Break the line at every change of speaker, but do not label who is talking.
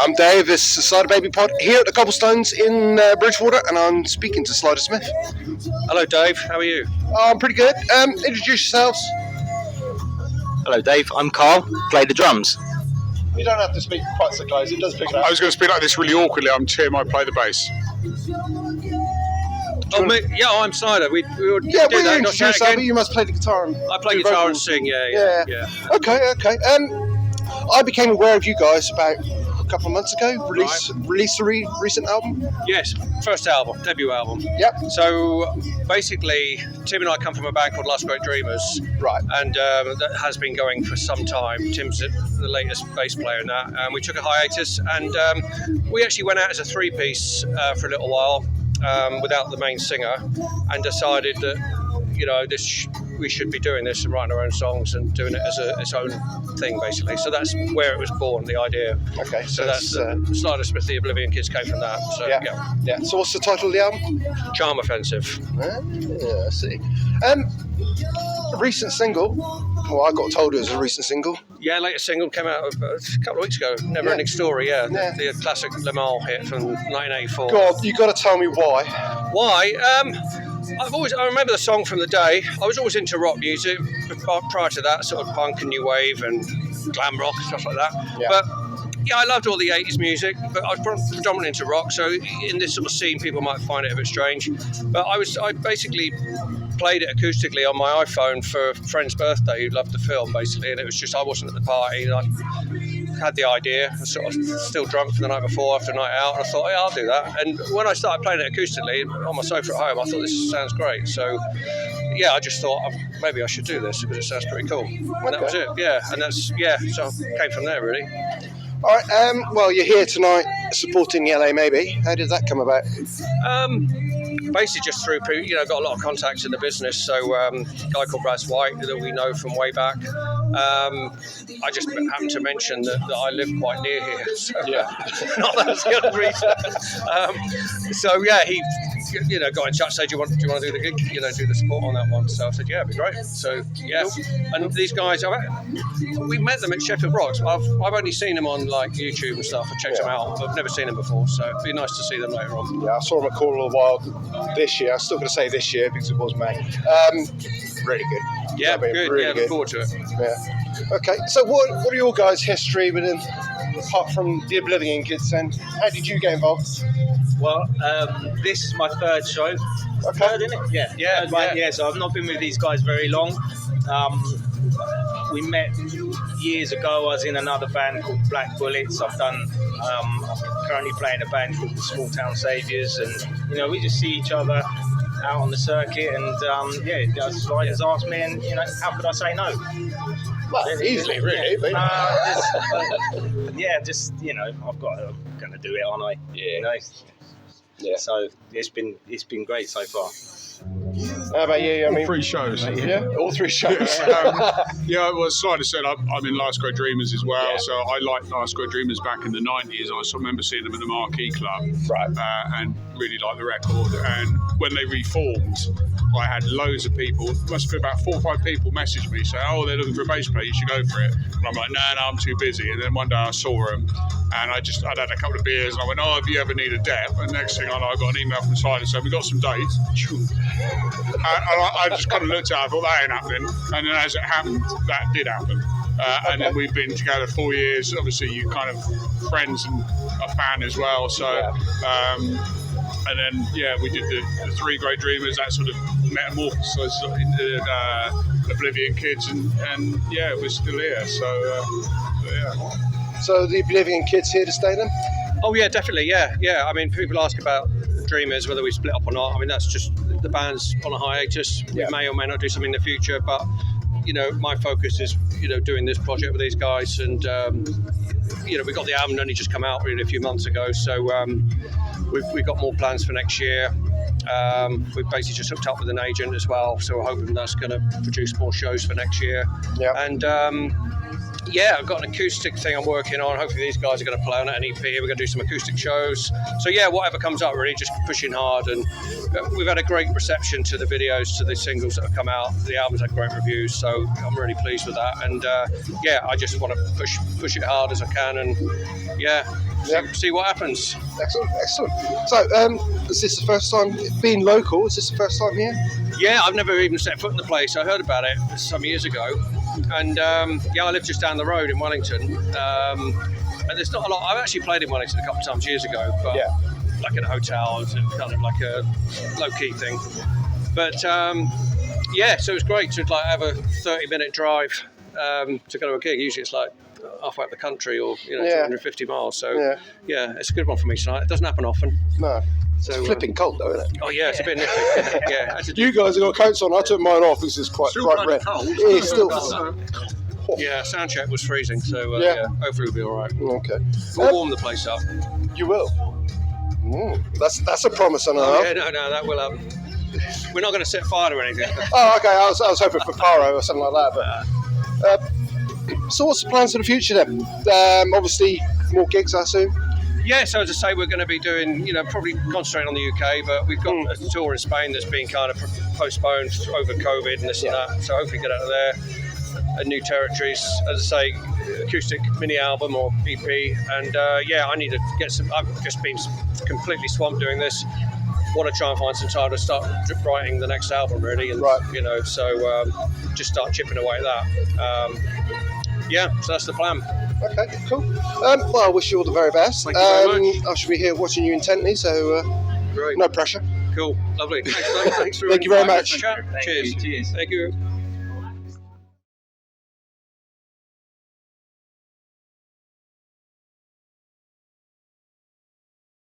I'm Dave, this is Cyderbaby pod here at the Cobblestones in Bridgwater, and I'm speaking to Slyder Smith.
Hello Dave, how are you?
I'm pretty good. Introduce yourselves.
Hello Dave, I'm Carl, play the drums.
You don't have to speak quite so close, it does pick it up.
I was going to speak like this really awkwardly. I'm Tim, I play the bass.
I'm Slyder. We would
Yeah,
do
well, you
that.
introduce yourself, but you must play the guitar.
I play
do
guitar and
vocals.
sing,
Yeah.
yeah.
Okay. I became aware of you guys about a couple of months ago. Released a recent album.
Yes, first album, debut album.
Yep.
So basically, Tim and I come from a band called Last Great Dreamers.
Right.
And that has been going for some time. Tim's the latest bass player in that. We took a hiatus and we actually went out as a three-piece for a little while without the main singer, and decided that, we should be doing this and writing our own songs and doing it as its own thing, basically. So that's where it was born, the idea.
Okay.
So that's Slyder Smith, the Oblivion Kids came from that. So
Yeah. So what's the title of the album?
Charm Offensive.
I see. A recent single. Well, I got told it was a recent single.
Yeah, latest single came out a couple of weeks ago. Never Ending Story. Yeah. The classic Le Mans hit from 1984.
God, you got to tell me why.
Why? I remember the song from the day. I was always into rock music. Prior to that, sort of punk and new wave and glam rock and stuff like that.
Yeah.
But yeah, I loved all the 80s music, but I was predominantly into rock. So in this sort of scene, people might find it a bit strange. But I basically played it acoustically on my iPhone for a friend's birthday who loved the film, basically. And it was just, I wasn't at the party, and I had the idea. I was sort of still drunk from the night before after a night out, and I thought, I'll do that. And when I started playing it acoustically on my sofa at home, I thought, this sounds great. So yeah, I just thought maybe I should do this because it sounds pretty cool. And that was it. Yeah, and so it came from there, really.
All right. Well, you're here tonight supporting LA Maybe. How did that come about?
Basically just through, got a lot of contacts in the business. So a guy called Brad White that we know from way back. I just happened to mention that I live quite near here. So, not that's the other reason. So yeah, he got in touch, said, do you want to do the gig, do the support on that one? So I said, yeah, it'd be great. So yeah, and these guys, we met them at Sheffield Rocks. I've only seen them on like YouTube and stuff. I checked them out, but I've never seen them before. So it'd be nice to see them later on.
Yeah, I saw them at Call of the Wild this year. I'm still going to say this year because it was May. Really good.
Yeah, good.
Really
Look forward to it.
Yeah. Okay. So what are your guys' history within, apart from the Oblivion Kids? Then how did you get involved?
Well, this is my third show.
Okay.
Third, isn't it? Yeah. So I've not been with these guys very long. We met years ago. I was in another band called Black Bullets. I'm currently playing a band called the Small Town Saviours, and we just see each other out on the circuit, and Slyder's asked me, and how could I say no?
Well, easily, really. But...
I'm going to do it, aren't I? Yeah.
Yeah.
So it's been great so far.
How about you?
All three shows.
Yeah, all three shows.
Well, Slyder said I'm in Last Great Dreamers as well.
Yeah.
So I liked Last Great Dreamers back in the 90s. I remember seeing them at the Marquee Club.
Right.
And really liked the record. And when they reformed, I had loads of people, must have been about 4 or 5 people message me saying, they're looking for a bass player, you should go for it. And I'm like, no, I'm too busy. And then one day I saw them, and I'd had a couple of beers, and I went, if you ever need a dep. And next thing I know, I got an email from Slyder saying, we got some dates. And I just kind of looked at it, I thought, that ain't happening. And then as it happened, that did happen. And then we've been together 4 years. Obviously, you kind of friends and a fan as well. So, and then, we did the 3 Great Dreamers, that sort of metamorphosis into Oblivion Kids. And we're still here. So,
So the Oblivion Kids here to stay then?
Oh yeah, definitely. Yeah. I mean, people ask about Dreamers, whether we split up or not. I mean, that's just the band's on a hiatus. We may or may not do something in the future, but my focus is doing this project with these guys, and we got the album only just come out really a few months ago, so we've got more plans for next year. We've basically just hooked up with an agent as well, so we're hoping that's going to produce more shows for next year. And I've got an acoustic thing I'm working on. Hopefully these guys are going to play on it, an EP. We're going to do some acoustic shows. So whatever comes up, really, just pushing hard. And we've had a great reception to the videos, to the singles that have come out. The album's had great reviews, so I'm really pleased with that. And I just want to push it hard as I can. And See what happens.
Excellent, excellent. So, is this the first time being local? Is this the first time here?
Yeah, I've never even set foot in the place. I heard about it some years ago, and I live just down the road in Wellington. And there's not a lot. I've actually played in Wellington a couple of times years ago, but like in a hotel, it's kind of like a low-key thing. But so it was great to like have a 30-minute drive to go to a gig. Usually it's like halfway up the country or 250 miles. So it's a good one for me tonight. It doesn't happen often.
No.
So,
it's flipping cold though, isn't it?
Oh yeah, it's a bit nippy. Yeah.
You guys have got coats on. I took mine off. This is quite bright red. It's still.
Yeah, sound check was freezing, so hopefully we'll be all right.
Okay.
We'll warm the place up.
You will. That's a promise and a half.
Yeah, no, that will happen. We're not going to set fire to anything.
Oh, okay. I was hoping for pyro or something like that. But so, what's the plans for the future then? Obviously, more gigs, I assume.
Yeah, so as I say, we're going to be doing, probably concentrating on the UK, but we've got a tour in Spain that's been kind of postponed over COVID and this and that. So hopefully get out of there and new territories. As I say, acoustic mini album or EP, and I need to get some. I've just been completely swamped doing this. Want to try and find some time to start writing the next album, really, and so just start chipping away at that. So that's the plan.
Okay, cool. Well, I wish you all the very best.
Thank you very much.
I should be here watching you intently, so
Great.
no pressure.
Cool, lovely. Thanks
Thank you very much.
Cheers.
Cheers.
Thank you.